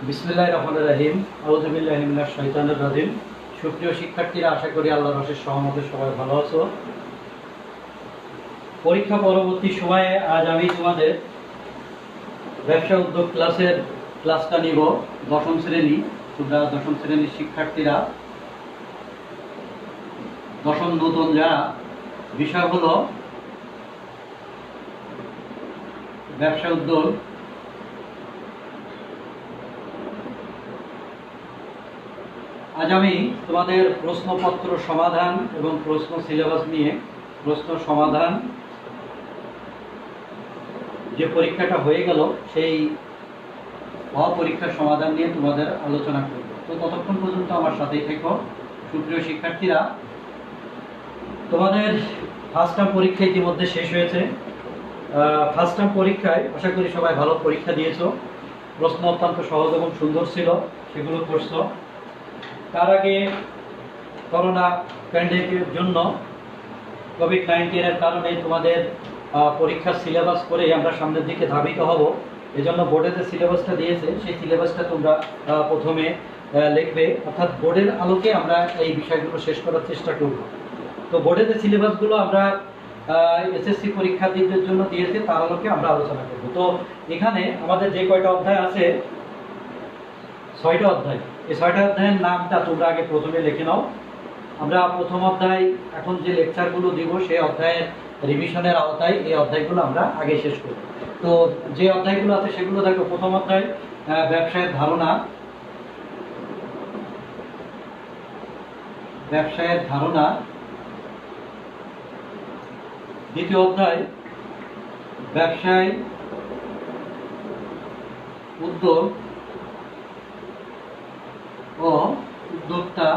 বিসমিল্লাহির রহমানির রহিম। আউযু বিল্লাহি মিনাশ শাইতানির রাজিম। সুপ্রিয় শিক্ষার্থীরা, আশা করি আল্লাহর অশেষ সহমতে সবাই ভালো আছো। পরীক্ষা পরবর্তী সময়ে আজ আমি তোমাদের ব্যবসা উদ্যোগ ক্লাসটা নিব। দশম শ্রেণী, তোমরা দশম শ্রেণীর শিক্ষার্থীরা, দশম নতুন যারা, বিষয় হলো ব্যবসা উদ্যোগ। আজ আমি তোমাদের প্রশ্নপত্র সমাধান এবং প্রশ্ন সিলেবাস নিয়ে প্রশ্ন সমাধান, যে পরীক্ষাটা হয়ে গেল সেই পরীক্ষার সমাধান নিয়ে তোমাদের আলোচনা করব। তো ততক্ষণ পর্যন্ত আমার সাথেই থেকো। সুপ্রিয় শিক্ষার্থীরা, তোমাদের ফার্স্ট টার্ম পরীক্ষা ইতিমধ্যে শেষ হয়েছে। ফার্স্ট টার্ম পরীক্ষায় আশা করি সবাই ভালো পরীক্ষা দিয়েছো। প্রশ্ন অত্যন্ত সহজ এবং সুন্দর ছিল, সেগুলো করছো। তার আগে করোনা প্যান্ডেমিকের জন্য, কোভিড-19 কারণে তোমাদের পরীক্ষার সিলেবাস করে আমরা সামনের দিকে ধাবিত হব। এজন্য বোর্ডে যে সিলেবাসটা দিয়েছে সেই সিলেবাসটা তোমরা প্রথমে লিখবে, অর্থাৎ বোর্ডের আলোকে আমরা এই বিষয়গুলো শেষ করার চেষ্টা করব। তো বোর্ডে যে সিলেবাসগুলো আমরা এসএসসি পরীক্ষার্থীদের জন্য দিয়েছে তার আলোকে আমরা আলোচনা করব। তো এখানে আমাদের যে কয়টা অধ্যায় আছে, 6টা অধ্যায়। এই 6টা অধ্যায়ের নামটা তোমরা আগে প্রথমে লিখে নাও। আমরা প্রথম অধ্যায়, এখন যে লেকচারগুলো দিব সেই অধ্যায়ের রিভিশনের আওতায় এই অধ্যায়গুলো আমরা আগে শেষ করব। তো যে অধ্যায়গুলো আছে সেগুলো দেখো। প্রথম অধ্যায় ব্যবসায়ের ধারণা, ব্যবসায়ের ধারণা। দ্বিতীয় অধ্যায় ব্যবসায় উদ্যোগ ও উদ্যোক্তা,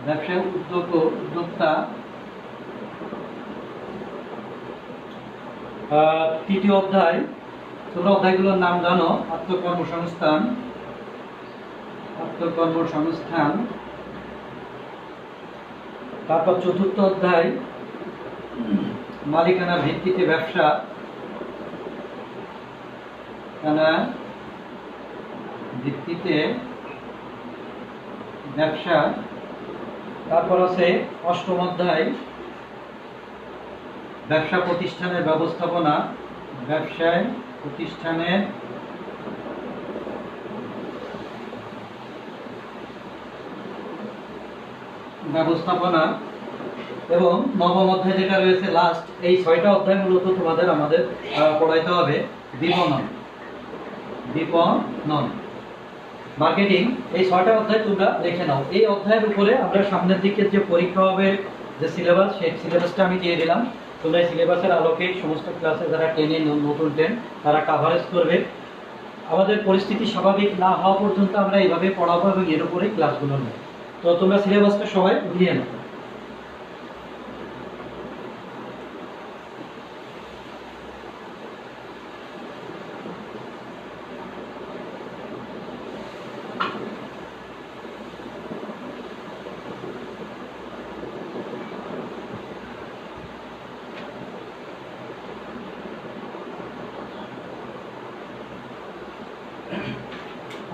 ব্যবসায় উদ্যোগ ও উদ্যোক্তা। তৃতীয় অধ্যায়, তোমরা অধ্যায়গুলোর নাম জানো, আত্মকর্মসংস্থান। তারপর চতুর্থ অধ্যায় মালিকানা ভিত্তিতে ব্যবসা, তারপর আছে অষ্টম অধ্যায় ব্যবসা প্রতিষ্ঠানের ব্যবস্থাপনা, এবং নবম অধ্যায় যেটা রয়েছে লাস্ট। এই 6টা অধ্যায় মূলত তোমাদের আমাদের পড়াইতে হবে বিপণন, মার্কেটিং। এই 6টা অধ্যায় তোমরা লিখে নাও। এই অধ্যায়ের উপরে আমরা সামনের দিকে যে পরীক্ষা হবে, যে সিলেবাস, সেই সিলেবাসটা আমি দিয়ে দিলাম। তোমরা এই সিলেবাসের আলোকে সমস্ত ক্লাসে যারা 10 নতুন 10 তারা কাভারেজ করবে। আমাদের পরিস্থিতি স্বাভাবিক না হওয়া পর্যন্ত আমরা এইভাবে পড়াবো এবং এর উপরেই ক্লাসগুলো নেব। তো তোমরা সিলেবাসটা সবাই দিয়ে নাও।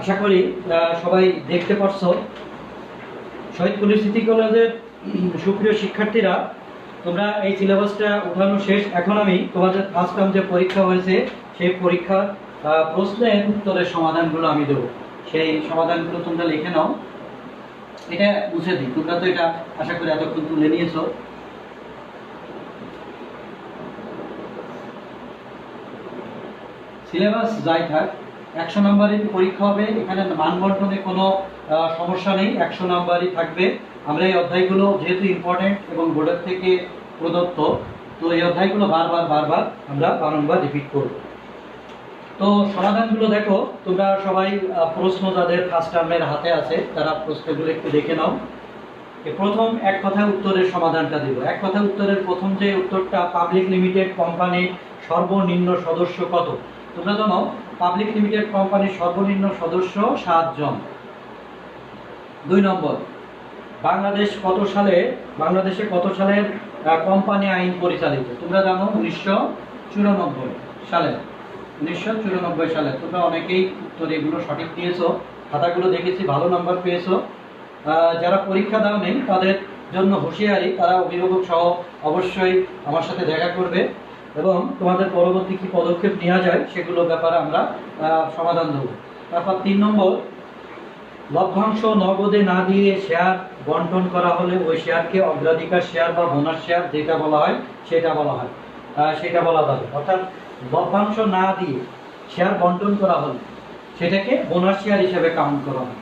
আশা করি সবাই দেখতে পারছো। শহীদকুলি সিটি কলেজের সুপ্রিয় শিক্ষার্থীরা, তোমরা এই সিলেবাসটা উঠানো শেষ। এখন আমি তোমাদের ফার্স্ট টার্ম যে পরীক্ষা হয়েছে সেই পরীক্ষার প্রশ্নের উত্তরের সমাধানগুলো আমি দেবো। সেই সমাধানগুলো তোমরা লিখে নাও। এটা মুছে দিই, তোমরা তো এটা আশা করি এতক্ষণ তুলে নিয়েছো। সিলেবাস যাই থাক, 100 নম্বরের পরীক্ষা হবে। এখানে মানবন্টনে কোনো সমস্যা নেই, 100 নম্বরই থাকবে। আমরা এই অধ্যায়গুলো যেহেতু ইম্পর্টেন্ট এবং বোর্ডের থেকে প্রদত্ত, তো এই অধ্যায়গুলো বারবার আমরা বারংবার রিপিট করব। তো সমাধানগুলো দেখো তোমরা সবাই। প্রশ্ন যাদের ফার্স্ট টার্মের হাতে আছে তারা প্রশ্নগুলো একটু দেখে নাও। প্রথম এক কথায় উত্তরের সমাধানটা দেব। এক কথায় উত্তরের প্রথম যে উত্তরটা, পাবলিক লিমিটেড কোম্পানির সর্বনিম্ন সদস্য কত? তোমরা জানো পাবলিক লিমিটেড কোম্পানির সর্বনিম্ন সদস্য 7 জন। 2 নম্বর, বাংলাদেশে কত সালের কোম্পানি আইন পরিচালিত? তোমরা জানো সালে, 1994 সালে। তোমরা অনেকেই উত্তর এগুলো সঠিক দিয়েছো, খাতাগুলো দেখেছি, ভালো নাম্বার পেয়েছো। যারা পরীক্ষা দাও নেই তাদের জন্য হুঁশিয়ারি, তারা অভিভাবক সহ অবশ্যই আমার সাথে দেখা করবে এবং তোমাদের পরবর্তী কি পদক্ষেপ নেওয়া যায় সেগুলো ব্যাপারে আমরা সমাধান দেবো। তারপর 3 নম্বর, লভ্যাংশ নগদে না দিয়ে শেয়ার বন্টন করা হলে ওই শেয়ারকে অগ্রাধিকার শেয়ার বা বোনাস শেয়ার যেটা বলা হয় সেটা বলা যাবে। অর্থাৎ লভ্যাংশ না দিয়ে শেয়ার বন্টন করা হলে সেটাকে বোনাস শেয়ার হিসেবে কাউন্ট করা হয়।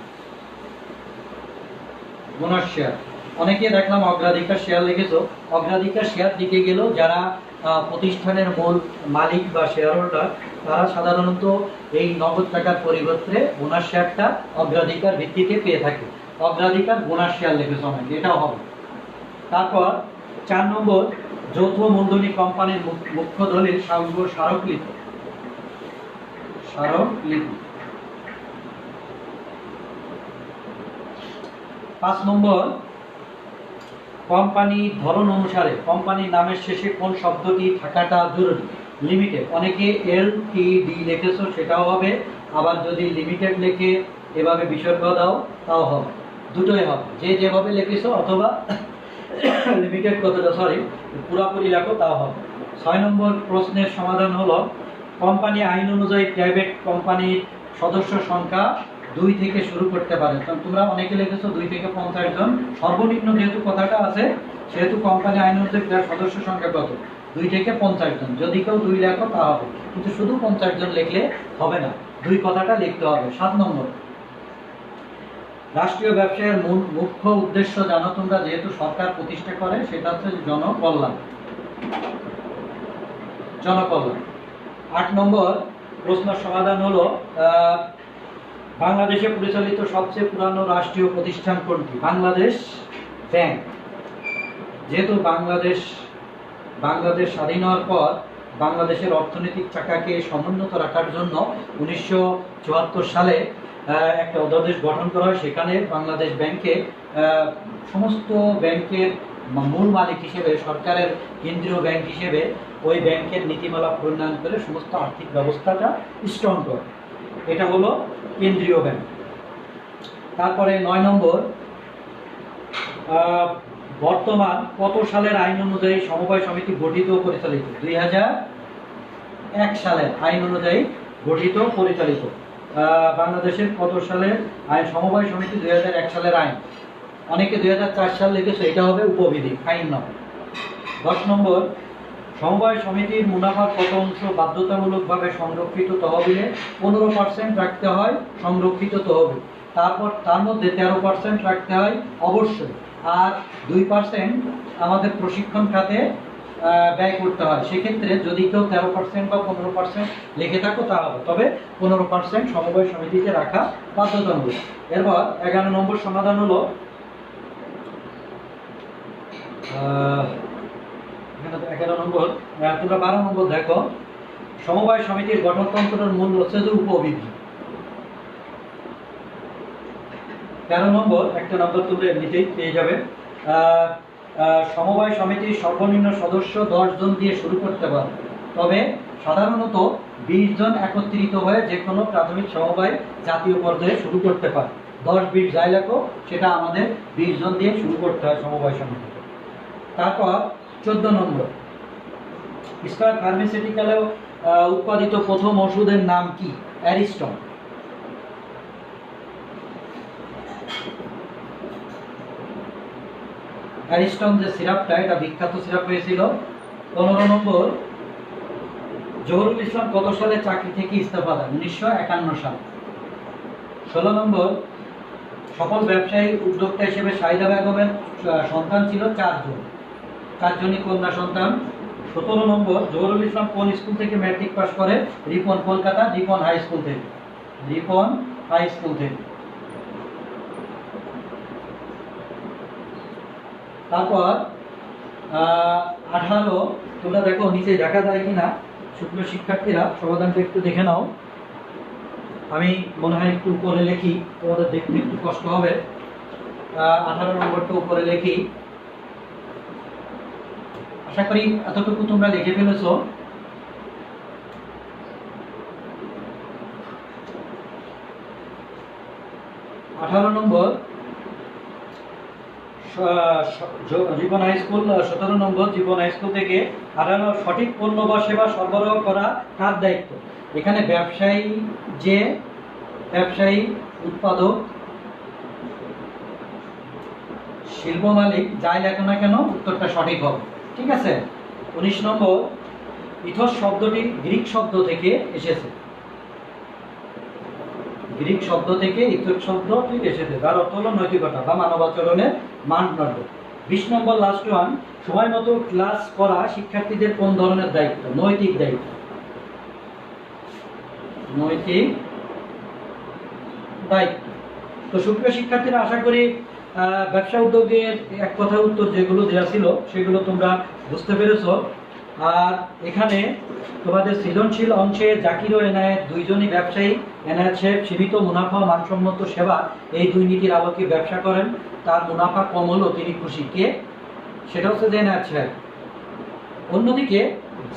বোনাস শেয়ার, অনেকে দেখলাম অগ্রাধিকার শেয়ার লিখেছো। অগ্রাধিকার শেয়ার দিকে গেলেও যারা প্রতিষ্ঠানের মূল মালিক বা শেয়ার হোল্ডার, তারা সাধারণত এই নগদ টাকার পরিবর্তে বোনাস শেয়ারটা অগ্রাধিকার ভিত্তিতে পেয়ে থাকে। অগ্রাধিকার বোনাস শেয়ার লিখেছো অনেকে, এটাও হবে। তারপর 4 নম্বর, যৌথ মূলধনী কোম্পানির মুখ্য দলিল স্মারকলিপি। 5 নম্বর, কোম্পানি ধরন অনুসারে কোম্পানির নামের শেষে কোন শব্দটি থাকাটা জরুরি। লিমিটেড, অনেকে এলটিডি লিখেছো, সেটাও হবে। আবার যদি লিমিটেড লিখে এভাবে বিসর্গ দাও তাও হবে, দুটোই হবে, যে যেভাবে লিখেছো, অথবা লিমিটেড কথাটা পুরাপুরি লেখো তাও হবে। 6 নম্বর প্রশ্নের সমাধান হলো, কোম্পানি আইন অনুযায়ী প্রাইভেট কোম্পানির সদস্য সংখ্যা 2 থেকে শুরু করতে পারে। তোমরা অনেকে লিখেছো 2 থেকে 50 জন, সর্বনিম্ন যেহেতু কথাটা আছে সেহেতু কোম্পানি আইন অনুযায়ী সদস্য সংখ্যা কত, 2 থেকে 50 জন। যদি কেউ 2 লেখো তা হবে, কিন্তু শুধু 50 জন লিখলে হবে না, 2 কথাটা লিখতে হবে। 7 নম্বর, রাষ্ট্রীয় ব্যবসায়ের মুখ্য উদ্দেশ্য জানো তোমরা, যেহেতু সরকার প্রতিষ্ঠা করে, সেটা হচ্ছে জনকল্যাণ। 8 নম্বর প্রশ্নের সমাধান হলো, বাংলাদেশে পরিচালিত সবচেয়ে পুরানো রাষ্ট্রীয় প্রতিষ্ঠান কোনটি। বাংলাদেশ ব্যাংক। যেহেতু বাংলাদেশ স্বাধীন হওয়ার পর বাংলাদেশের অর্থনৈতিক চাকাকে সমুন্নত রাখার জন্য 1974 সালে একটা অধ্যাদেশ গঠন করা হয়। সেখানে বাংলাদেশ ব্যাংকে সমস্ত ব্যাংকের মূল মালিক হিসেবে, সরকারের কেন্দ্রীয় ব্যাংক হিসেবে ওই ব্যাংকের নীতিমালা প্রণয়ন করে সমস্ত আর্থিক ব্যবস্থাটা স্ট্রং করে। এটা হলো কেন্দ্রীয় ব্যাংক। তারপরে 9 নম্বর, বর্তমান কত সালের আইন অনুযায়ী সমবায় সমিতি গঠিত ও পরিচালিত। 2001 সালের আইন অনুযায়ী গঠিত পরিচালিত। বাংলাদেশের কত সালের আইন সমবায় সমিতি? 2001 সালের আইন। অনেকে 2004 সাল লিখেছে, এটা হবে উপবিধি, ফাইন নয়। 10 নম্বর, সমবায় সমিতির মুনাফার কত অংশ বাধ্যতামূলকভাবে সংরক্ষিত তহবিলে 15% রাখতে হয় সংরক্ষিত তহবিল। তারপর তার মধ্যে 13% রাখতে হয় অবশ্যই, আর 2% আমাদের প্রশিক্ষণ খাতে ব্যয় করতে হয়। সেক্ষেত্রে যদি কেউ 13% বা 15% লিখে থাকো তা হবে, তবে 15% সমবায় সমিতিতে রাখা বাধ্যতামূলক। এরপর 11 নম্বর সমাধান হলো, 11 নম্বর, তোমরা 12 নম্বর দেখো, সমবায় সমিতির গঠনতন্ত্রের মূল হচ্ছে যে উপবিধি। 13 নম্বর, একটা নম্বর তোমরা এমনিতেই পেয়ে যাবে। সমবায় সমিতির সর্বনিম্ন সদস্য 10 জন দিয়ে শুরু করতে পারে, তবে সাধারণত 20 জন একত্রিত হয়ে যে কোনো প্রাথমিক সমবায় জাতীয় পর্যায়ে শুরু করতে পারে। 10-20 যাই লেখো, সেটা আমাদের 20 জন দিয়ে শুরু করতে হয় সমবায় সমিতি। তারপর 14 নম্বর, স্কয়ার ফার্মাসিউটিক্যালে উৎপাদিত প্রথম ওষুধের নাম কি? অ্যারিস্টন। অ্যারিস্টন যে সিরাপটা, এটা বিখ্যাত সিরাপ হয়েছিল। 15 নম্বর, জহুরুল ইসলাম কত সালে চাকরি থেকে ইস্তফা দেন? 1951 সাল। 16 নম্বর, সফল ব্যবসায়ী উদ্যোক্তা হিসেবে শাহিদা বেগমের সন্তান ছিল 4 জন, 4 জনই কন্যা সন্তান। 17 নম্বর, জহুরুল ইসলাম কোন স্কুল থেকে ম্যাট্রিক পাস করে? রিপন, কলকাতা রিপন হাই স্কুল থেকে। রিপন হাই স্কুল থেকে। তারপর 18, তোমরা দেখো নিচে দেখা যায় কিনা, সুপ্রিয় শিক্ষার্থীরা সমাধানটা একটু দেখে নাও। আমি মনে হয় একটু উপরে লিখি, তোমাদের দেখতে একটু কষ্ট হবে। 18 নম্বরটা উপরে লিখি। আশা করি এতটুকু তোমরা লিখে ফেলেছো। 18 নম্বর জীবন হাই স্কুল, 17 নম্বর জীবন হাই স্কুল থেকে 18 সঠিক পণ্য বা সেবা সরবরাহ করা কার দায়িত্ব? এখানে ব্যবসায়ী, উৎপাদক, শিল্প মালিক, যাই লেখো না কেন উত্তরটা সঠিক হবে। ঠিক আছে। 19 নম্বর ইথস শব্দটি গ্রিক শব্দ থেকে এসেছে। গ্রিক শব্দ থেকে ইথস শব্দটি এসেছে, যার অর্থ হলো নৈতিকতা বা মানবাচরণের মানদণ্ড। 20 নম্বর লাস্ট ওয়ান, সময় মতো ক্লাস করা শিক্ষার্থীদের কোন ধরনের দায়িত্ব? নৈতিক দায়িত্ব। নৈতিক দায়িত্ব। তো সুপ্রিয় শিক্ষার্থীরা, আশা করি ব্যবসা উদ্যোগের এক কথা উত্তর যেগুলো দেওয়া ছিল সেগুলো তোমরা বুঝতে পেরেছো। আর এখানে তোমাদের সৃজনশীল অংশে জাকির ও এনায়েত দুইজনই ব্যবসায়ী। এনায়েত সাহেব সীমিত মুনাফা ও মানসম্মত সেবা এই দুই নীতির আলোকে ব্যবসা করেন। তার মুনাফা কম হলেও তিনি খুশি। কে? সেটা হচ্ছে যে এনায়েত সাহেব। অন্যদিকে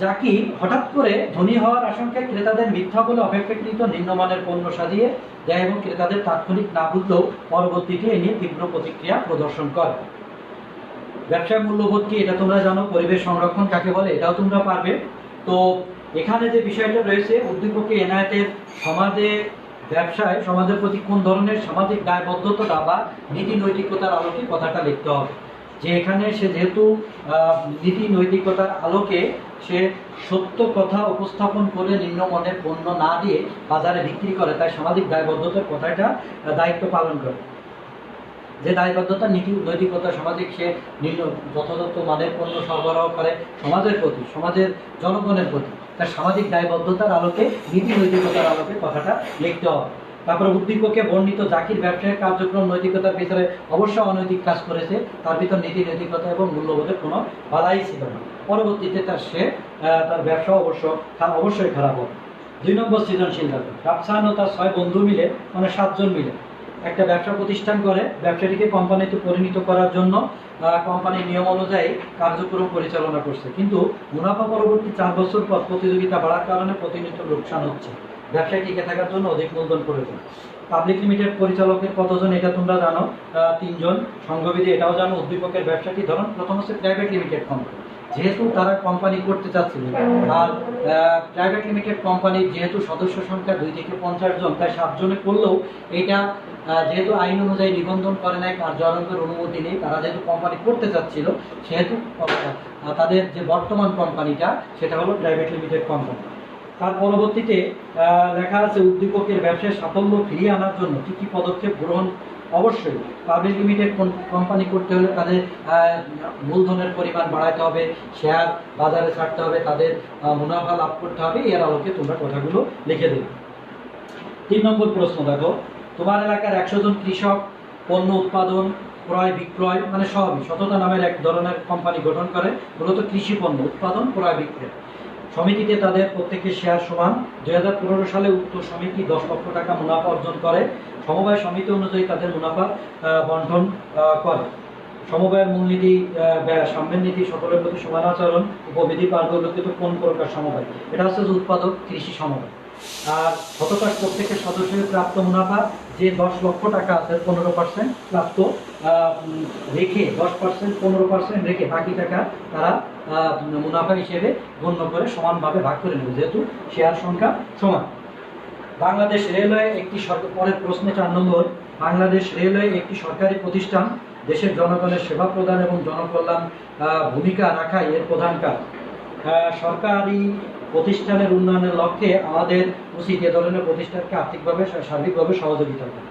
জাকির হঠাৎ করে ধনী হওয়ার আশঙ্কায় ক্রেতাদের মিথ্যা বলে অপেক্ষাকৃত নিম্নমানের পণ্য সাজিয়ে দেয় এবং ক্রেতাদের তাৎক্ষণিক না বুঝলেও পরবর্তীতে এ নিয়ে তীব্র প্রতিক্রিয়া প্রদর্শন করে। ব্যবসায় মূল্যবোধ কি এটা তোমরা জানো। পরিবেশ সংরক্ষণ কাকে বলে এটাও তোমরা পারবে। তো এখানে যে বিষয়টা রয়েছে, উদ্দীপকে এনায়েতের ব্যবসায় সমাজের প্রতি কোন ধরনের সামাজিক দায়বদ্ধতা বা নীতি নৈতিকতার আলোকে কথাটা লিখতে হবে। যে এখানে সে যেহেতু নীতি নৈতিকতার আলোকে সে সত্য কথা উপস্থাপন করে নিম্নমানের পণ্য না দিয়ে বাজারে বিক্রি করে, তাই সামাজিক দায়বদ্ধতার কথাটা দায়িত্ব পালন করে। যে দায়বদ্ধতা নীতি নৈতিকতা সামাজিক, সে যথাযথ মানের পণ্য সরবরাহ করে সমাজের প্রতি, সমাজের জনগণের প্রতি, তার সামাজিক দায়বদ্ধতার আলোকে নীতি নৈতিকতার আলোকে কথাটা লিখতে হবে। তারপরে উদ্দীপকে বর্ণিত জাকির ব্যবসায়িক কার্যক্রম নৈতিকতার ভিতরে অবশ্যই অনৈতিক কাজ করেছে, তার ভিতর নীতি নৈতিকতা এবং মূল্যবোধের কোনো বালাই ছিল না। পরবর্তীতে তার ব্যবসা অবশ্যই খারাপ হবে। 2 নম্বর সৃজনশীল দাবি। রাফসান ও তার 6 বন্ধু মিলে, মানে 7 জন মিলে একটা ব্যবসা প্রতিষ্ঠান করে। ব্যবসাটিকে কোম্পানিতে পরিণত করার জন্য কোম্পানির নিয়ম অনুযায়ী কার্যক্রম পরিচালনা করছে, কিন্তু মুনাফা পরবর্তী 4 বছর পর প্রতিযোগিতা বাড়ার কারণে প্রতিনিয়ত লোকসান হচ্ছে। ব্যবসায় টিকে থাকার জন্য অধিক মূলধন প্রয়োজন। পাবলিক লিমিটেড পরিচালকের কতজন এটা তোমরা জানো? 3 জন। সংঘবিধি এটাও জানো। উদ্দীপকের ব্যবসাটি ধরুন প্রথম হচ্ছে প্রাইভেট লিমিটেড কোম্পানি, যেহেতু তারা কোম্পানি করতে চাচ্ছিল, আর প্রাইভেট লিমিটেড কোম্পানির যেহেতু সদস্য সংখ্যা 2 থেকে 50 জন, তাই 7 জনে করলেও এটা যেহেতু আইন অনুযায়ী নিবন্ধন করে নাই, কার্যালয়ের অনুমতি নেই, তারা যেহেতু কোম্পানি করতে চাচ্ছিল, সেহেতু তাদের যে বর্তমান কোম্পানিটা সেটা হলো প্রাইভেট লিমিটেড কোম্পানি। তার পরবর্তীতে লেখা আছে উদ্দীপকের ব্যবসায় সাফল্য ফিরিয়ে আনার জন্য কী কী পদক্ষেপ গ্রহণ। অবশ্যই পাবলিক লিমিটেড কোম্পানি করতে হলে তাদের মূলধনের পরিমাণ বাড়াতে হবে, শেয়ার বাজারে ছাড়তে হবে, তাদের মুনাফা লাভ করতে হবে। এর আলোকে তোমরা কথাগুলো লিখে দেবে। 3 নম্বর প্রশ্ন দেখো, তোমার এলাকার 100 জন কৃষক পণ্য উৎপাদন, ক্রয়, বিক্রয়, মানে সবই সততা নামের এক ধরনের কোম্পানি গঠন করে, মূলত কৃষি পণ্য উৎপাদন, ক্রয়, বিক্রয়। সমিতিতে তাদের প্রত্যেকের শেয়ার সমান। 2015 সালে উক্ত সমিতি 10 লক্ষ টাকা মুনাফা অর্জন করে। সমবায় সমিতি অনুযায়ী তাদের মুনাফা বন্টন করে। সমবায়ের মূলনীতি সাম্যের নীতি, সকলের প্রতি সমান আচরণ, উপবিধি পারদর্শিত কোন প্রকার সমবায়? এটা হচ্ছে যে উৎপাদক কৃষি সমবায়। আর শতকাশ প্রত্যেকের সদস্যের প্রাপ্ত মুনাফা, যে 10 লক্ষ টাকা আছে 15% প্রাপ্ত রেখে 10% 15% রেখে বাকি টাকা তারা মুনাফা হিসেবে গণ্য করে সমানভাবে ভাগ করে নেবে, যেহেতু শেয়ার সংখ্যা সমান। বাংলাদেশ রেলওয়ে একটি পরের প্রশ্নে 4 নম্বর, বাংলাদেশ রেলওয়ে একটি সরকারি প্রতিষ্ঠান। দেশের জনগণের সেবা প্রদান এবং জনকল্যাণ ভূমিকা রাখাই এর প্রধান কাজ। সরকারি প্রতিষ্ঠানের উন্নয়নের লক্ষ্যে আমাদের উচিত এ ধরনের প্রতিষ্ঠানকে আর্থিকভাবে সার্বিকভাবে সহযোগিতা করা।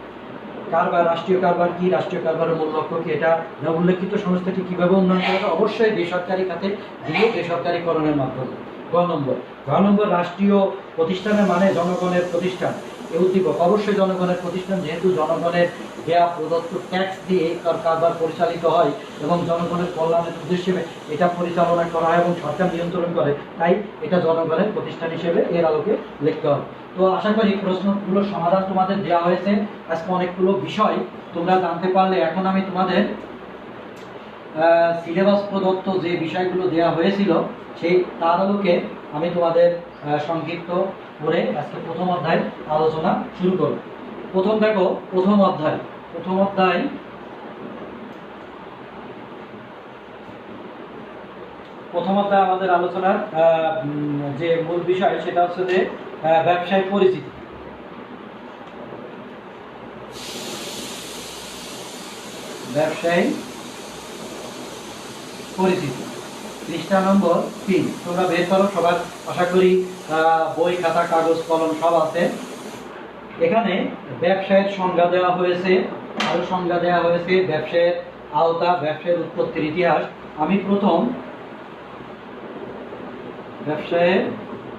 কারবার, রাষ্ট্রীয় কারবার কি, রাষ্ট্রীয় কারবারের মূল লক্ষ্য কি, এটা উল্লেখিত সংস্থাটি কিভাবে উন্নয়ন করা? অবশ্যই বেসরকারি খাতে দিয়ে বেসরকারিকরণের মাধ্যমে। গ নম্বর রাষ্ট্রীয় প্রতিষ্ঠানের মানে জনগণের প্রতিষ্ঠান। এই উদ্দীপক অবশ্যই জনগণের প্রতিষ্ঠান, যেহেতু জনগণের দেয়া প্রদত্ত ট্যাক্স দিয়ে কারবার পরিচালিত হয় এবং জনগণের কল্যাণের উদ্দেশ্যে এটা পরিচালনা করা হয় এবং সরকার নিয়ন্ত্রণ করে, তাই এটা জনগণের প্রতিষ্ঠান হিসেবে এর আলোকে লিখতে হবে। তো আশা করি প্রশ্নগুলোর সমাধান তোমাদের দেওয়া হয়েছে। আজকে অনেকগুলো বিষয় তোমরা জানতে পারলে। এখন আমি তোমাদের সিলেবাস প্রদত্ত যে বিষয়গুলো দেওয়া হয়েছিল সেই তার আলোকে আমি তোমাদের সংক্ষিপ্ত করে আজকে প্রথম অধ্যায় আলোচনা শুরু করব। প্রথম দেখো, প্রথম অধ্যায় প্রথম অধ্যায় আমাদের আলোচনার যে মূল বিষয় সেটা হচ্ছে যে ব্যবসায় পরিচিতি। ব্যবসায় পরিচিতি পৃষ্ঠা নম্বর 3। তোমরা বের করো, সবার আশা করি বই খাতা কাগজ কলম সব আছে। এখানে ব্যবসায়ের সংজ্ঞা দেওয়া হয়েছে, আরো সংজ্ঞা দেওয়া হয়েছে, ব্যবসায়ের আওতা, ব্যবসায়ের উৎপত্তির ইতিহাস। আমি প্রথম ব্যবসায়ের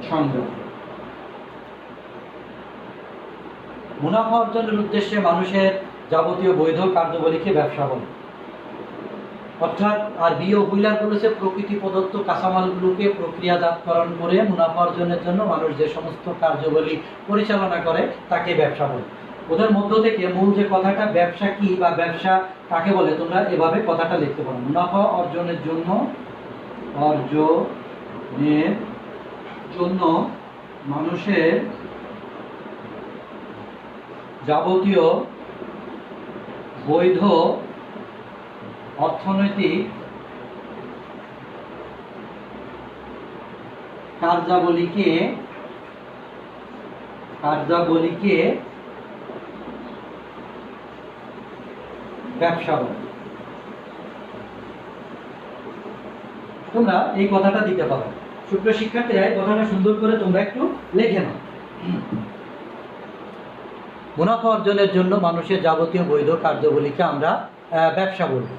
সংজ্ঞা। মুনাফা অর্জনের উদ্দেশ্যে মানুষের যাবতীয় বৈধ কার্যাবলীকে ব্যবসা বলে। অর্থাৎ আর বিও হুইলার বলেছে প্রকৃতি প্রদত্ত কাঁচামালগুলোকে প্রক্রিয়াজাতকরণ করে মুনাফা অর্জনের জন্য মানুষ যে সমস্ত কার্যাবলী পরিচালনা করে তাকে ব্যবসা বলে। ওদের মধ্য থেকে মূল যে কথাটা ব্যবসা কি বা ব্যবসা কাকে বলে তোমরা এভাবে কথাটা লিখতে পারো। মুনাফা অর্জনের জন্য মানুষের যাবতীয় বৈধ অর্থনৈতিক কার্যাবলীকে ব্যবসা বলে। তোমরা এই কথাটা দিতে পারো। সুপ্রিয় শিক্ষার্থীরা, এই কথাটা সুন্দর করে তোমরা একটু লিখে নাও। মুনাফা অর্জনের জন্য মানুষের যাবতীয় বৈধ কার্যাবলীকে আমরা ব্যবসা বলব।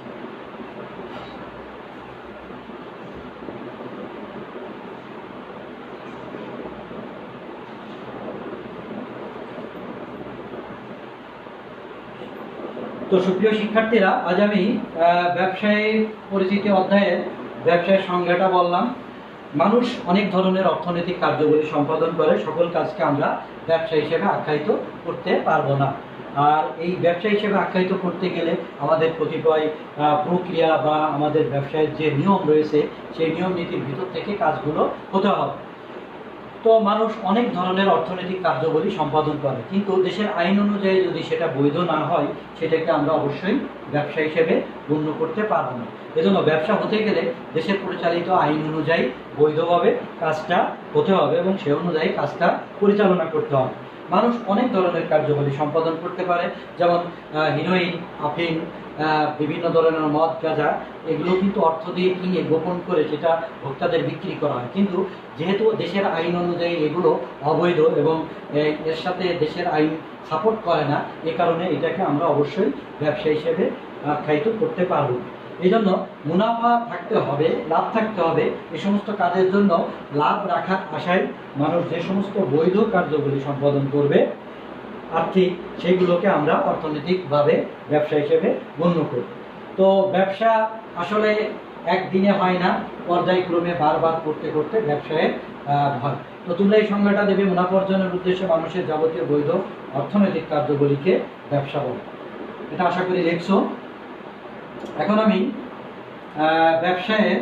তো সুপ্রিয় শিক্ষার্থীরা, আজ আমি ব্যবসায় পরিচিতি অধ্যায়ের ব্যবসায়ের সংজ্ঞাটা বললাম। মানুষ অনেক ধরনের অর্থনৈতিক কার্যাবলী সম্পাদন করে, সকল কাজকে আমরা ব্যবসা হিসেবে আখ্যায়িত করতে পারবো না। আর এই ব্যবসা হিসেবে আখ্যায়িত করতে গেলে আমাদের কতিপয় প্রক্রিয়া বা আমাদের ব্যবসায়ের যে নিয়ম রয়েছে সেই নিয়ম নীতির ভিতর থেকে কাজগুলো হতে হবে। তো মানুষ অনেক ধরনের অর্থনৈতিক কার্যাবলী সম্পাদন করে, কিন্তু দেশের আইন অনুযায়ী যদি সেটা বৈধ না হয় সেটাকে আমরা অবশ্যই ব্যবসা হিসেবে গণ্য করতে পারবো না। এজন্য ব্যবসা হতে গেলে দেশের পরিচালিত আইন অনুযায়ী বৈধভাবে কাজটা হতে হবে এবং সে অনুযায়ী কাজটা পরিচালনা করতে হবে। মানুষ অনেক ধরনের কার্যাবলী সম্পাদন করতে পারে, যেমন হিরোইন, আফিম, বিভিন্ন ধরনের মদ, গাঁজা, এগুলো কিন্তু অর্থ দিয়ে কিনে গোপন করে সেটা ভোক্তাদের বিক্রি করা হয়। কিন্তু যেহেতু দেশের আইন অনুযায়ী এগুলো অবৈধ এবং এর সাথে দেশের আইন সাপোর্ট করে না, এ কারণে এটাকে আমরা অবশ্যই ব্যবসা হিসেবে আখ্যায়িত করতে পারব। এই জন্য মুনাফা থাকতে হবে, লাভ থাকতে হবে। এই সমস্ত কাজের জন্য লাভ রাখার আশায় মানুষ যে সমস্ত বৈধ কার্যগুলি সম্পাদন করবে আর্থিক, সেইগুলোকে আমরা অর্থনৈতিকভাবে ব্যবসা হিসেবে গণ্য করি। তো ব্যবসা আসলে একদিনে হয় না, পর্যায়ক্রমে বারবার করতে করতে ব্যবসায়ের হয়। তো তোমরা এই সংজ্ঞাটা দেবে, মুনাফা অর্জনের উদ্দেশ্যে মানুষের যাবতীয় বৈধ অর্থনৈতিক কার্যগুলিকে ব্যবসা বলে। এটা আশা করি লিখছো। এখন আমি ব্যবসায়ের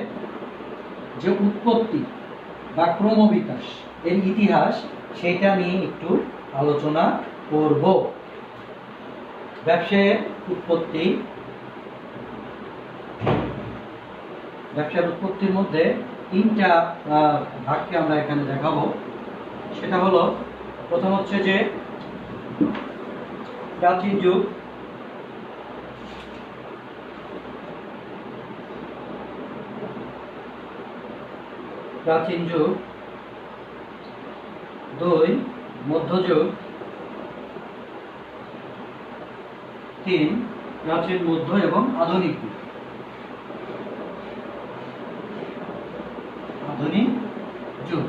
যে উৎপত্তি বা ক্রমবিকাশ, এর ইতিহাস, সেটা নিয়ে একটু আলোচনা করব। ব্যবসায়ের উৎপত্তির মধ্যে তিনটা ভাগকে আমরা এখানে দেখাবো। সেটা হলো, প্রথম হচ্ছে যে প্রাচীন যুগ, দুই মধ্যযুগ, তিন প্রাচীন, মধ্য এবং আধুনিক যুগ।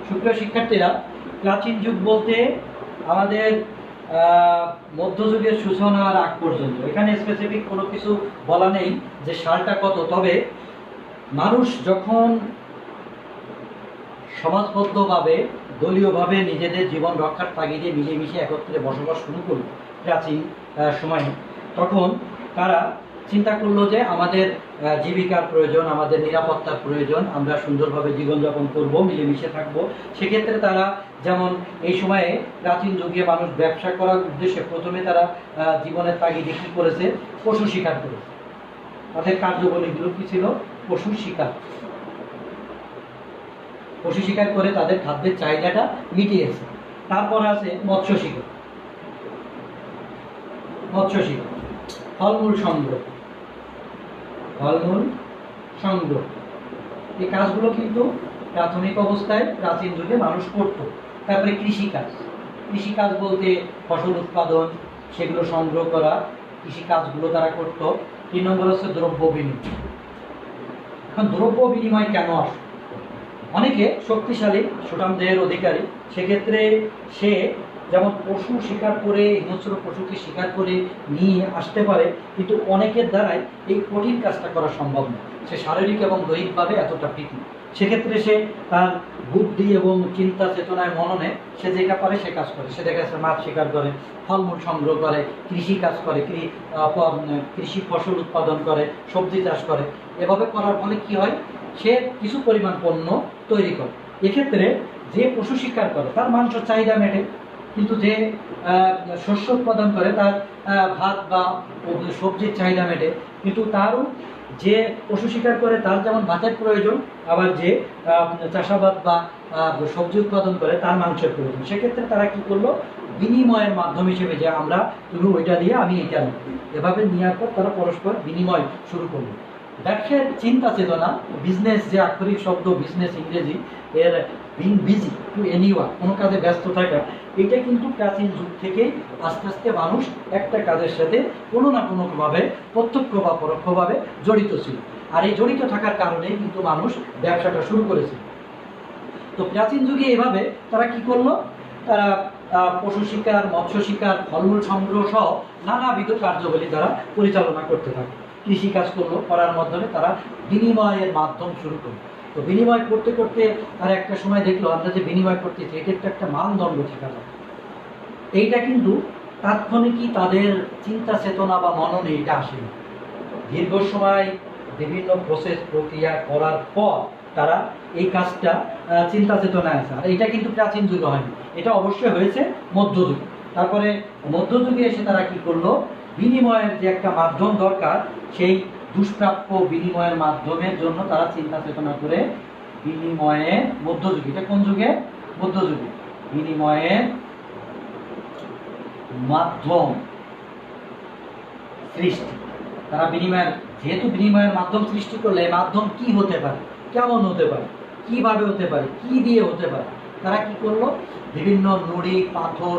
সুপ্রিয় শিক্ষার্থীরা, প্রাচীন যুগ বলতে আমাদের মধ্যযুগের সূচনার আগ পর্যন্ত। এখানে স্পেসিফিক কোনো কিছু বলা নেই যে সালটা কত, তবে মানুষ যখন সমাজবদ্ধভাবে, দলীয়ভাবে নিজেদের জীবন রক্ষার তাগিদে মিলেমিশে একত্রে বসবাস শুরু করল প্রাচীন সময়ে, তখন তারা চিন্তা করলো যে আমাদের জীবিকার প্রয়োজন, আমাদের নিরাপত্তার প্রয়োজন, আমরা সুন্দরভাবে জীবনযাপন করব, মিলেমিশে থাকবো। সেক্ষেত্রে তারা যেমন এই সময়ে প্রাচীন যুগে মানুষ ব্যবসা করার উদ্দেশ্যে প্রথমে তারা জীবনের তাগিদে কি করেছে, পশু শিকার করেছে। তাদের কার্যবলীগুলো কি ছিল, পশু শিকার। পশু শিকার করে তাদের খাদ্যের চাহিদাটা মিটিয়েছে। তারপর আছে মৎস্য শিকার, মৎস্য শিকার, ফলমূল সংগ্রহ, ফলমূল সংগ্রহ। এই কাজগুলো কিন্তু প্রাথমিক অবস্থায় প্রাচীন যুগে মানুষ করত। তারপরে কৃষিকাজ, কৃষিকাজ বলতে ফসল উৎপাদন, সেগুলো সংগ্রহ করা, কৃষিকাজগুলো তারা করত। 3 নম্বর হচ্ছে দ্রব্য বিনিময়। এখন দ্রব্য বিনিময় কেন আসে? অনেকে শক্তিশালী সুঠাম দেহের অধিকারী, সেক্ষেত্রে সে যেমন পশু শিকার করে, হিংস্র পশুকে শিকার করে নিয়ে আসতে পারে, কিন্তু অনেকের দ্বারাই এই কঠিন কাজটা করা সম্ভব নয়। সে শারীরিক এবং দৈহিকভাবে এতটা ফিট নয়। সেক্ষেত্রে সে তার বুদ্ধি এবং চিন্তা চেতনায় মননে সে যেটা পারে সে কাজ করে। সে দেখা যাচ্ছে মাছ শিকার করে, ফলমূল সংগ্রহ করে, কৃষি কাজ করে, কৃষি ফসল উৎপাদন করে, সবজি চাষ করে। এভাবে করার ফলে কি হয়, সে কিছু পরিমাণ পণ্য তৈরি করে। এক্ষেত্রে যে পশু শিকার করে তার মাংসের চাহিদা মেটে, কিন্তু যে শস্য উৎপাদন করে তার ভাত বা সবজির চাহিদা মেটে। কিন্তু তারও যে পশু শিকার করে তার যেমন ভাতের প্রয়োজন, আবার যে চাষাবাদ বা সবজি উৎপাদন করে তার মাংসের প্রয়োজন। সেক্ষেত্রে তারা কি করলো, বিনিময়ের মাধ্যম হিসেবে যে আমরা তুমি ওইটা দিয়ে আমি এটা নিই, এভাবে নেওয়ার পর তারা পরস্পর বিনিময় শুরু করলো। ব্যবসার চিন্তা চেতনা, বিজনেস যে আক্ষরিক শব্দ বিজনেস ইংরেজি, এর বিং বিজি টু এনিওয়ান, কোনো কাজে ব্যস্ত থাকা, এটা কিন্তু প্রাচীন যুগ থেকে আস্তে আস্তে মানুষ একটা কাজের সাথে কোনো না কোনোভাবে প্রত্যক্ষ বা পরোক্ষভাবে জড়িত ছিল। আর এই জড়িত থাকার কারণে কিন্তু মানুষ ব্যবসাটা শুরু করেছিল। তো প্রাচীন যুগে এভাবে তারা কি করলো, তারা পশু শিকার, মৎস্য শিকার, ফলমূল সংগ্রহ সহ নানাবিধ কার্যবলী তারা পরিচালনা করতে থাকে। কৃষিকাজ করলো, করার মাধ্যমে তারা বিনিময়ের মাধ্যম শুরু করলো। তো বিনিময় করতে করতে তারা একটা সময় দেখলো, আমরা যে বিনিময় করতেছি এটা একটা মানদণ্ড থাকা যায়। এইটা কিন্তু তাৎক্ষণিকই তাদের চিন্তা চেতনা বা মননে এটা আসেনি। দীর্ঘ সময় বিভিন্ন প্রসেস প্রক্রিয়া করার পর তারা এই কাজটা চিন্তা চেতনায় আছে। আর এটা কিন্তু প্রাচীন যুগে হয়নি, এটা অবশ্যই হয়েছে মধ্যযুগে। তারপরে মধ্যযুগে এসে তারা কি করলো, বিনিময়ের যে একটা মাধ্যম দরকার, সেই দুষ্প্রাপ্য বিনিময়ের মাধ্যমের জন্য তারা চিন্তা চেতনা করে বিনিময়ে, মধ্যযুগে, এটা কোন যুগে, মধ্যযুগে, বিনিময়ের মাধ্যম সৃষ্টি। তারা বিনিময়ের, যেহেতু বিনিময়ের মাধ্যম সৃষ্টি করলে এই মাধ্যম কি হতে পারে, কেমন হতে পারে, কিভাবে হতে পারে, কি দিয়ে হতে পারে, তারা কি করলো, বিভিন্ন নুড়ি পাথর,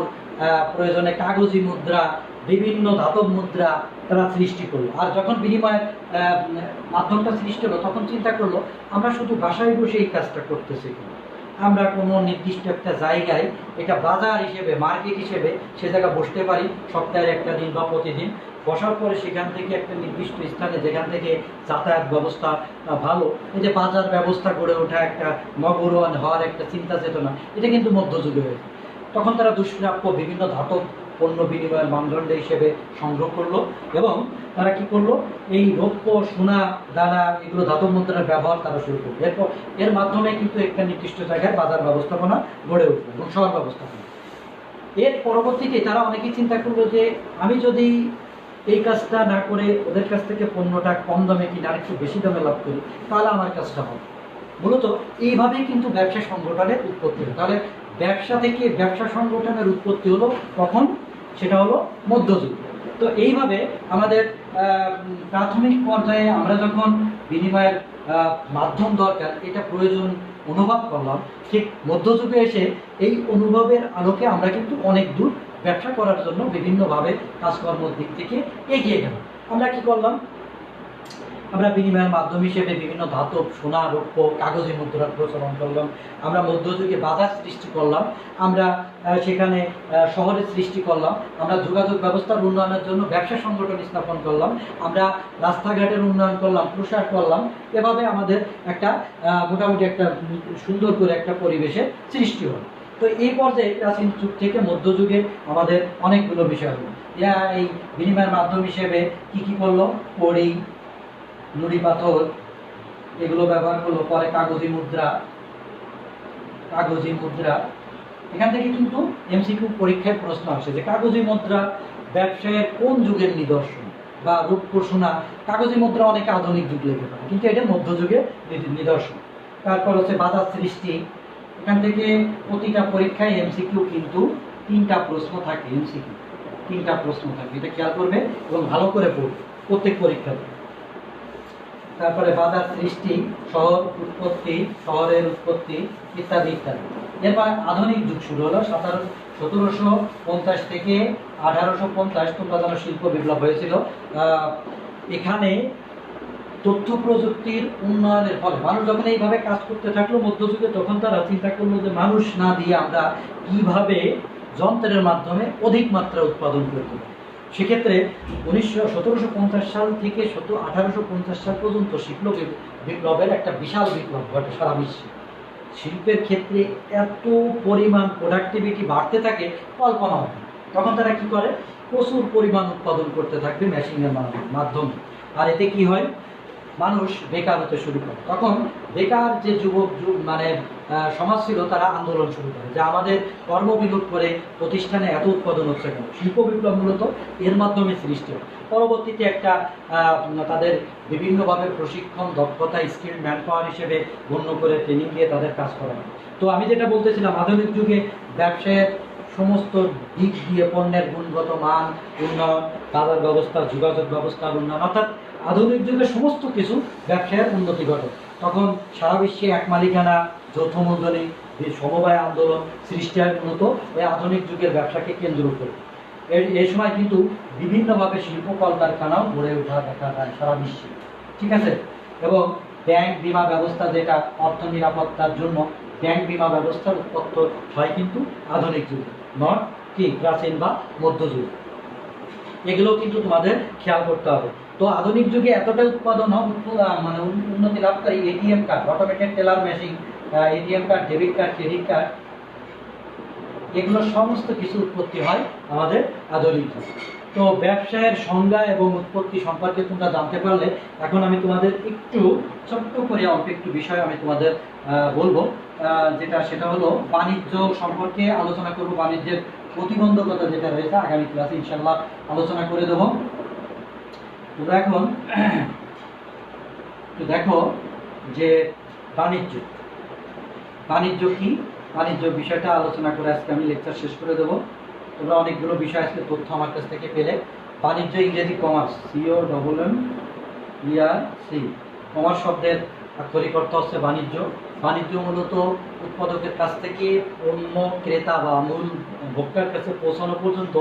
প্রয়োজনে কাগজি মুদ্রা, বিভিন্ন ধাতব মুদ্রা তারা সৃষ্টি করলো। আর যখন বিনিময়ের মাধ্যমটা সৃষ্টি হলো, তখন চিন্তা করলো আমরা শুধু বাসায় বসে এই কাজটা করতেছি, আমরা কোনো নির্দিষ্ট একটা জায়গায়, এটা বাজার হিসেবে, মার্কেট হিসেবে সে জায়গায় বসতে পারি সপ্তাহের একটা দিন বা প্রতিদিন। বসার পরে সেখান থেকে একটা নির্দিষ্ট স্থানে, যেখান থেকে যাতায়াত ব্যবস্থা ভালো, এই যে বাজার ব্যবস্থা গড়ে ওঠা, একটা নগরায়ন হওয়ার একটা চিন্তা চেতনা, এটা কিন্তু মধ্যযুগে হয়েছে। তখন তারা দুষ্প্রাপ্য বিভিন্ন ধাতব পণ্য বিনিময়ের মানদণ্ড হিসেবে সংগ্রহ করলো, এবং তারা কি করলো, এই রৌপ্য, সোনা, দানা, এগুলো ধাতব মুদ্রার ব্যবহার তারা শুরু করলো। এরপর এর মাধ্যমে কিন্তু একটা নির্দিষ্ট জায়গায় বাজার ব্যবস্থাপনা গড়ে উঠলো এবং শহর ব্যবস্থাপনা। এর পরবর্তীতে তারা অনেকেই চিন্তা করলো যে আমি যদি এই কাজটা না করে ওদের কাছ থেকে পণ্যটা কম দামে কিনে আরেকটু বেশি দামে লাভ করি, তাহলে আমার কাজটা হবে। মূলত এইভাবেই কিন্তু ব্যবসা সংগঠনের উৎপত্তি হলো। তাহলে ব্যবসা থেকে ব্যবসা সংগঠনের উৎপত্তি হলো কখন, সেটা হলো মধ্যযুগ। তো এইভাবে আমাদের প্রাথমিক পর্যায়ে আমরা যখন বিনিময়ের মাধ্যম দরকার, এটা প্রয়োজন অনুভব করলাম, ঠিক মধ্যযুগে এসে এই অনুভবের আলোকে আমরা কিন্তু অনেক দূর ব্যবসা করার জন্য বিভিন্নভাবে কাজকর্মের দিক থেকে এগিয়ে গেলাম। আমরা কি করলাম, আমরা বিনিময়ের মাধ্যম হিসেবে বিভিন্ন ধাতব, সোনা, রৌপ্য, কাগজে মুদ্রার প্রচলন করলাম। আমরা মধ্যযুগে বাজার সৃষ্টি করলাম, আমরা সেখানে শহরের সৃষ্টি করলাম, আমরা যোগাযোগ ব্যবস্থার উন্নয়নের জন্য ব্যবসা সংগঠন স্থাপন করলাম, আমরা রাস্তাঘাটের উন্নয়ন করলাম, প্রসার করলাম। এভাবে আমাদের একটা মোটামুটি একটা সুন্দর করে একটা পরিবেশের সৃষ্টি হলো। তো এই পর্যায়ে প্রাচীন যুগ থেকে মধ্যযুগে আমাদের অনেকগুলো বিষয় হলো। এই বিনিময়ের মাধ্যম হিসেবে কি করলো? কড়ি, নুড়ি পাথর এগুলো ব্যবহার করলো। পরে কাগজি মুদ্রা। এখান থেকে কিন্তু এমসিকিউ পরীক্ষায় প্রশ্ন আসে যে কাগজি মুদ্রা ব্যবসায়ের কোন যুগের নিদর্শন বা রূপ সোনা। কাগজি মুদ্রা অনেকে আধুনিক যুগ লিখতে পারে, কিন্তু এটা মধ্যযুগের নিদর্শন। তারপর হচ্ছে বাজার সৃষ্টি। এখান থেকে প্রতিটা পরীক্ষায় এমসিকিউ কিন্তু 3টা প্রশ্ন থাকে। এমসিকিউ 3টা প্রশ্ন থাকে, এটা খেয়াল করবে এবং ভালো করে পড়বে প্রত্যেক পরীক্ষাতে। তারপরে বাজার সৃষ্টি, শহরের উৎপত্তি ইত্যাদি ইত্যাদি। এরপর আধুনিক যুগ শুরু হলো 1750 থেকে 1850। তোমরা জানো শিল্প বিপ্লব হয়েছিল। এখানে তথ্য প্রযুক্তির উন্নয়নের ফলে মানুষ যখন এইভাবে কাজ করতে থাকলো মধ্যযুগে, তখন তারা চিন্তা করলো যে মানুষ না দিয়ে আমরা কিভাবে যন্ত্রের মাধ্যমে অধিক মাত্রা উৎপাদন করতে পারি। সেক্ষেত্রে 1750 সাল থেকে 1850 সাল পর্যন্ত শিল্প বিপ্লবের একটা বিশাল বিপ্লব ঘটে সারা বিশ্বে। শিল্পের ক্ষেত্রে এত পরিমাণ প্রোডাক্টিভিটি বাড়তে থাকে, কল্পনা হয়। তখন তারা কি করে? প্রচুর পরিমাণ উৎপাদন করতে থাকবে মেশিনের মাধ্যমে। আর এতে কি হয়? মানুষ বেকার হতে শুরু করে। তখন বেকার যে যুবক সমাজ ছিল, তারা আন্দোলন শুরু করে যে আমাদের কর্মবিলোপ করে প্রতিষ্ঠানে এত উৎপাদন হচ্ছে কেন। শিল্প বিপ্লব মূলত এর মাধ্যমে সৃষ্টি হয়। পরবর্তীতে একটা তাদের বিভিন্নভাবে প্রশিক্ষণ, দক্ষতা, স্কিল, ম্যান পাওয়ার হিসেবে গণ্য করে ট্রেনিং দিয়ে তাদের কাজ করা হয়। তো আমি যেটা বলতেছিলাম, আধুনিক যুগে ব্যবসায়ের সমস্ত দিক দিয়ে পণ্যের গুণগত মান উন্নয়ন, বাজার ব্যবস্থা, যোগাযোগ ব্যবস্থার উন্নয়ন, অর্থাৎ আধুনিক যুগে সমস্ত কিছু ব্যবসায়ের উন্নতি ঘটে। তখন সারা বিশ্বে এক মালিকানা, যৌথ মূলধনী, সমবায় আন্দোলন সৃষ্টি হয় মূলত ওই আধুনিক যুগের ব্যবসাকে কেন্দ্র করে। এই সময় কিন্তু বিভিন্নভাবে শিল্প কলকারখানাও গড়ে ওঠা দেখা যায় সারা বিশ্বে। ঠিক আছে? এবং ব্যাংক বিমা ব্যবস্থা, যেটা অর্থ নিরাপত্তার জন্য ব্যাংক বিমা ব্যবস্থার উৎপত্তি হয় কিন্তু আধুনিক যুগে, নট কি প্রাচীন বা মধ্যযুগ। এগুলো কিন্তু তোমাদের খেয়াল করতে হবে। তো আধুনিক যুগে এতটা উৎপাদন উন্নতি লাভকারী ATM card, automated teller machine, ATM card, debit card, credit card, এগুলো সমস্ত কিছু উৎপত্তি হয় আমাদের আধুনিক যুগে। তো ব্যবসায়ের সংজ্ঞা এবং উৎপত্তি সম্পর্কে তোমরা জানতে পারলে, এখন আমি তোমাদের একটু ছোট্ট করে অল্প একটু বিষয় আমি তোমাদের বলবো, সেটা হলো বাণিজ্য সম্পর্কে আলোচনা করব। বাণিজ্যের প্রতিবন্ধকতা যেটা রয়েছে আগামী ক্লাসে ইনশাল্লাহ আলোচনা করে দেব। তোমরা এখন দেখো যে বাণিজ্য কি, বাণিজ্য বিষয়টা আলোচনা করে আজকে আমি লেকচার শেষ করে দেবো। তোমরা অনেকগুলো বিষয় আজকে তথ্য আমার কাছ থেকে পেলে। বাণিজ্য ইংরেজি কমার্স, COMMERCE। কমার্স শব্দের আক্ষরিক অর্থ হচ্ছে বাণিজ্য। বাণিজ্য মূলত উৎপাদকের কাছ থেকে পণ্য ক্রেতা বা মূল ভোক্তার কাছে পৌঁছানো পর্যন্ত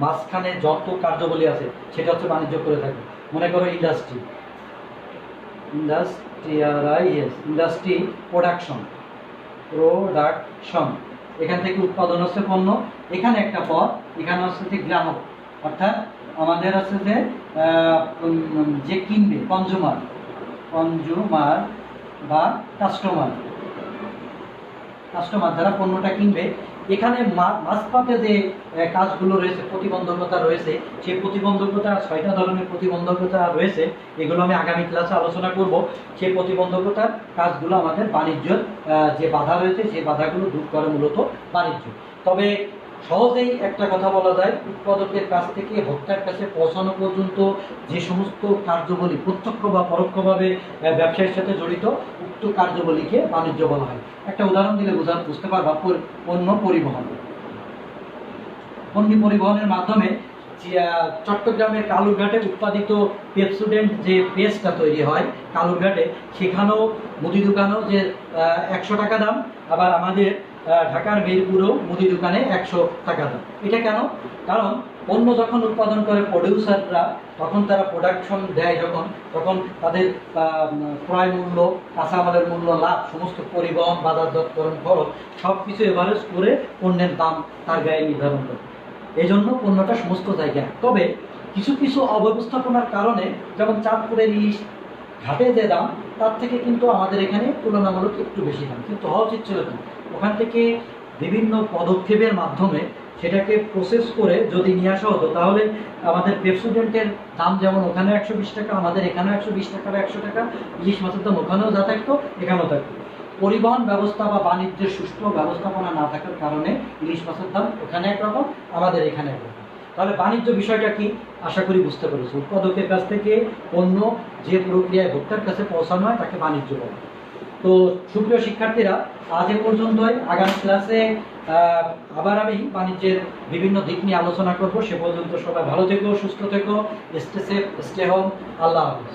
মাঝখানে যত কার্যাবলী আছে সেটা হচ্ছে বাণিজ্য করে থাকে। মনে করো ইন্ডাস্ট্রি, প্রোডাকশন, এখান থেকে উৎপাদন হচ্ছে পণ্য। এখানে একটা পদ, এখানে হচ্ছে যে গ্রাহক, অর্থাৎ আমাদের হচ্ছে যে কিনবে, কনজুমার বা কাস্টমার যারা পণ্যটা কিনবে। এখানে মাঝপথে যে কাজগুলো রয়েছে, প্রতিবন্ধকতা রয়েছে, সেই প্রতিবন্ধকতা 6টা ধরনের প্রতিবন্ধকতা রয়েছে। এগুলো আমি আগামী ক্লাসে আলোচনা করব। সেই প্রতিবন্ধকতার কাজগুলো আমাদের বাণিজ্যের যে বাধা রয়েছে, সেই বাধাগুলো দূর করে মূলত বাণিজ্য। তবে সহজেই একটা কথা বলা যায়, উৎপাদকের কাছ থেকে ভোক্তার কাছে পৌঁছানো পর্যন্ত যে সমস্ত কার্যবলী প্রত্যক্ষ বা পরোক্ষভাবে ব্যবসায়ের সাথে জড়িত, উক্ত কার্যবলীকে বাণিজ্য বলা হয়। একটা উদাহরণ দিলে বুঝতে পারবা, পণ্য পরিবহনের মাধ্যমে চট্টগ্রামের কালুরঘাটে উৎপাদিত পেপসুডেন্ট যে পেস্টটা তৈরি হয় কালুরঘাটে, সেখানেও মুদি দোকানেও যে 100 টাকা দাম, আবার আমাদের ঢাকার মিরপুরেও মুদি দোকানে 100 টাকা দাম। এটা কেন? কারণ পণ্য যখন উৎপাদন করে প্রডিউসাররা, তখন তারা প্রোডাকশন দেয় তখন তাদের ক্রয় মূল্য, কাঁচামালের মূল্য, লাভ, সমস্ত পরিবহন, বাজারজাতকরণ খরচ সব কিছু এভারেজ করে পণ্যের দাম তার গায়ে নির্ধারণ করে। এই জন্য পণ্যটা সমস্ত জায়গায়। তবে কিছু কিছু অব্যবস্থাপনার কারণে, যেমন চাঁদপুরের ইলিশ ঘাটে যে দাম, তার থেকে কিন্তু আমাদের এখানে তুলনামূলক একটু বেশি দাম, কিন্তু হওয়া উচিত ছিল কি, ওখান থেকে বিভিন্ন পদক্ষেপের মাধ্যমে সেটাকে প্রসেস করে যদি নিয়ে আসা হতো, তাহলে আমাদের পেপসোডেন্টের দাম যেমন ওখানে 120 টাকা, আমাদের এখানেও 120 টাকা বা 100 টাকা, ইলিশ মাছের দাম ওখানেও যা থাকতো এখানেও থাকতো। পরিবহন ব্যবস্থা বা বাণিজ্যের সুষ্ঠু ব্যবস্থাপনা না থাকার কারণে ইলিশ মাছের দাম ওখানে একরকম, আমাদের এখানে একরকম। তাহলে বাণিজ্য বিষয়টা কি আশা করি বুঝতে পেরেছি। উৎপাদকের কাছ থেকে পণ্য যে প্রক্রিয়ায় ভোক্তার কাছে পৌঁছানো হয় তাকে বাণিজ্য বলে। তো সুপ্রিয় শিক্ষার্থীরা, আজ এ পর্যন্তই। আগামী ক্লাসে আবার আমি বাণিজ্যের বিভিন্ন দিক নিয়ে আলোচনা করব। সে পর্যন্ত সবাই ভালো থেকো, সুস্থ থেকো, স্টে সেফ, স্টে হোম। আল্লাহ হাফিজ।